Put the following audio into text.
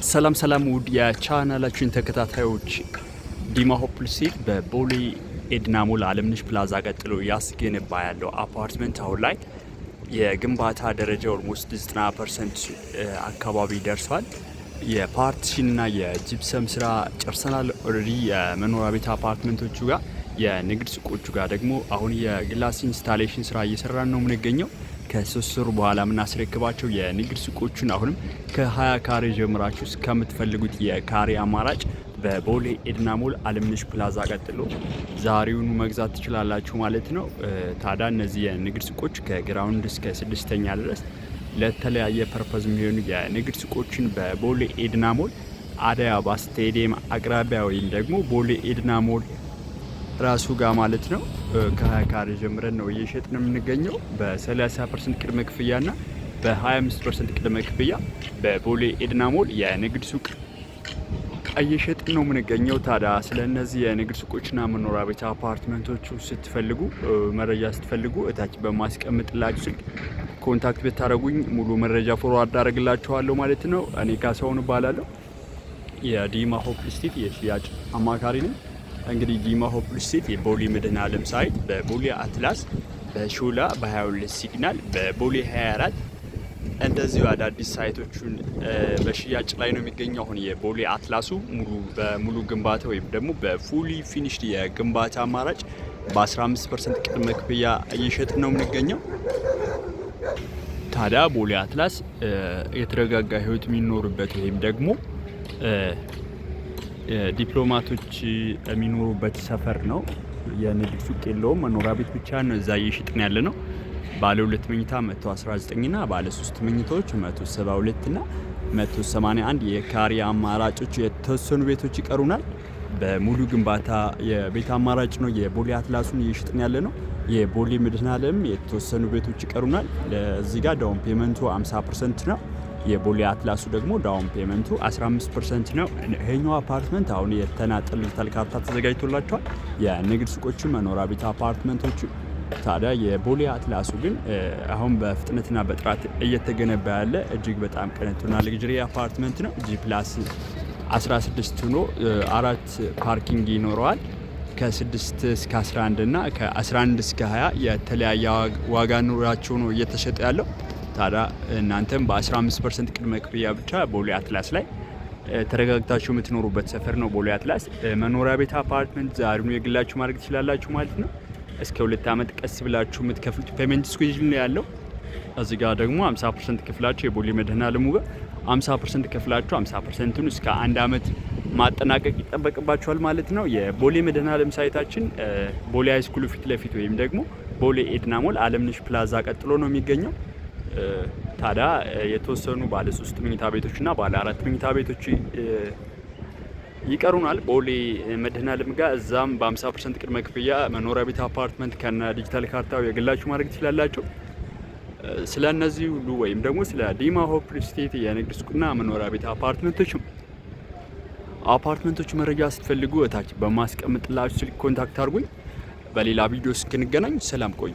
ሰላም ውድ የቻናላችን ተከታታዮች ዲማ ሆፕ ሲል በቦሌ ኤድና ሞል አለምነሽ ፕላዛ ቀጥሎ ያስገነባ ያለው አፓርትመንት አሁን ላይ የግንባታ ደረጃ ኦልሞስት 90% አካባቢ ደርሷል። የፓርቲሽንና የጂፕሰም ስራ ጨርሰናል። ኦልሬዲ የመኖሪያ ቤት አፓርትመንቶቹ ጋር የንግድ ሱቆቹ ጋር ደግሞ አሁን የግላስ ኢንስታሌሽን ስራ እየሰራን ነው የምንገኘው። ከሶስት ወር በኋላ የምናስረክባቸው የንግድ ሱቆቹን አሁንም ከ20 ካሬ ጀምራችሁ እስከምትፈልጉት የካሬ አማራጭ በቦሌ ኤድና ሞል አለምነሽ ፕላዛ ቀጥሎ ዛሬውኑ መግዛት ትችላላችሁ ማለት ነው። ታዲያ እነዚህ የንግድ ሱቆች ከግራውንድ እስከ 6ኛ ድረስ ለተለያየ ፐርፐዝ የሚሆኑ የንግድ ሱቆችን በቦሌ ኤድና ሞል አደይ አበባ ስቴዲየም አቅራቢያ ወይም ደግሞ ቦሌ ኤድና ሞል ራሱ ጋር ማለት ነው ከ20 ካሬ ጀምረን ነው እየሸጥን የምንገኘው። በ30% ቅድመ ክፍያና በ25% ቅድመ ክፍያ በቦሌ ኤድና ሞል የንግድ ሱቅ እየሸጥን ነው የምንገኘው። ታዲያ ስለ እነዚህ የንግድ ሱቆችና መኖሪያ ቤት አፓርትመንቶቹ ስትፈልጉ መረጃ ስትፈልጉ እታች በማስቀምጥላችሁ ስልክ ኮንታክት ብታደርጉኝ ሙሉ መረጃ ፎርዋርድ አደርግላችኋለሁ ማለት ነው። እኔ ካሳሁን እባላለሁ። የዲማ ሆፕ ስቴት የሽያጭ አማካሪ ነኝ። እንግዲህ ዲማ ሆፕ ስቴት የቦሌ መድኃኔዓለም ሳይት በቦሌ አትላስ በሾላ በ22 ሲግናል በቦሌ 24 እንደዚሁ አዳዲስ ሳይቶቹን በሽያጭ ላይ ነው የሚገኘው። አሁን የቦሌ አትላሱ በሙሉ ግንባታ ወይም ደግሞ በፉሊ ፊኒሽድ የግንባታ አማራጭ በ15% ቅድመ ክፍያ እየሸጥን ነው የምንገኘው። ታዲያ ቦሌ አትላስ የተረጋጋ ህይወት የሚኖሩበት ወይም ደግሞ ዲፕሎማቶች የሚኖሩበት ሰፈር ነው። የንግድ ሱቅ የለውም፣ መኖሪያ ቤት ብቻ ነው እዛ እየሸጥን ያለ ነው። ባለ 2 መኝታ 119 እና ባለ 3 መኝታዎች 172 እና 181 የካሬ አማራጮች የተወሰኑ ቤቶች ይቀሩናል። በሙሉ ግንባታ የቤት አማራጭ ነው የቦሌ አትላሱን እየሸጥን ያለ ነው። የቦሌ መድኃኔዓለም የተወሰኑ ቤቶች ይቀሩናል። ለዚህ ጋር ዳውን ፔመንቱ 50% ነው። የቦሌ አትላሱ ደግሞ ዳውን ፔመንቱ 15% ነው። ይሄኛው አፓርትመንት አሁን የተናጠል ዲጂታል ካርታ ተዘጋጅቶላቸዋል። የንግድ ሱቆቹ መኖሪያ ቤት አፓርትመንቶቹ። ታዲያ የቦሌ አትላሱ ግን አሁን በፍጥነትና በጥራት እየተገነባ ያለ እጅግ በጣም ቅንጡና ልግጀሪ አፓርትመንት ነው። ጂ+ 16 ሆኖ 4 ፓርኪንግ ይኖረዋል። ከ6 እስከ 11 እና ከ11 እስከ 20 የተለያየ ዋጋ ኑራቸው ነው እየተሸጠ ያለው። ታዲያ እናንተም በ15% ቅድመ ክፍያ ብቻ ቦሌ አትላስ ላይ ተረጋግታችሁ የምትኖሩበት ሰፈር ነው። ቦሌ አትላስ መኖሪያ ቤት አፓርትመንት ዛሬውን የግላችሁ ማድረግ ትችላላችሁ ማለት ነው። እስከ 2 ዓመት ቀስ ብላችሁ የምትከፍሉት ፔመንት ስኬጁል ነው ያለው። እዚህ ጋር ደግሞ 50% ከፍላችሁ የቦሌ መድኃኔዓለም ጋር 50% ከፍላችሁ 50%ን እስከ 1 ዓመት ማጠናቀቅ ይጠበቅባችኋል ማለት ነው። የቦሌ መድኃኔዓለም ሳይታችን ቦሌ ሃይስኩል ፊት ለፊት ወይም ደግሞ ቦሌ ኤድና ሞል አለምነሽ ፕላዛ ቀጥሎ ነው የሚገኘው። ታዲያ የተወሰኑ ባለ 3 መኝታ ቤቶችና ባለ 4 መኝታ ቤቶች ይቀሩናል ቦሌ መድኃኔዓለም ጋር። እዛም በ50% ቅድመ ክፍያ መኖሪያ ቤት አፓርትመንት ከነ ዲጂታል ካርታው የግላችሁ ማድረግ ትችላላችሁ። ስለ እነዚህ ሁሉ ወይም ደግሞ ስለ ዲማ ሆፕ ስቴት የንግድ ሱቅና መኖሪያ ቤት አፓርትመንቶች መረጃ ስትፈልጉ እታች በማስቀምጥላችሁ ስልክ ኮንታክት አድርጉኝ። በሌላ ቪዲዮ እስክንገናኝ ሰላም ቆዩ።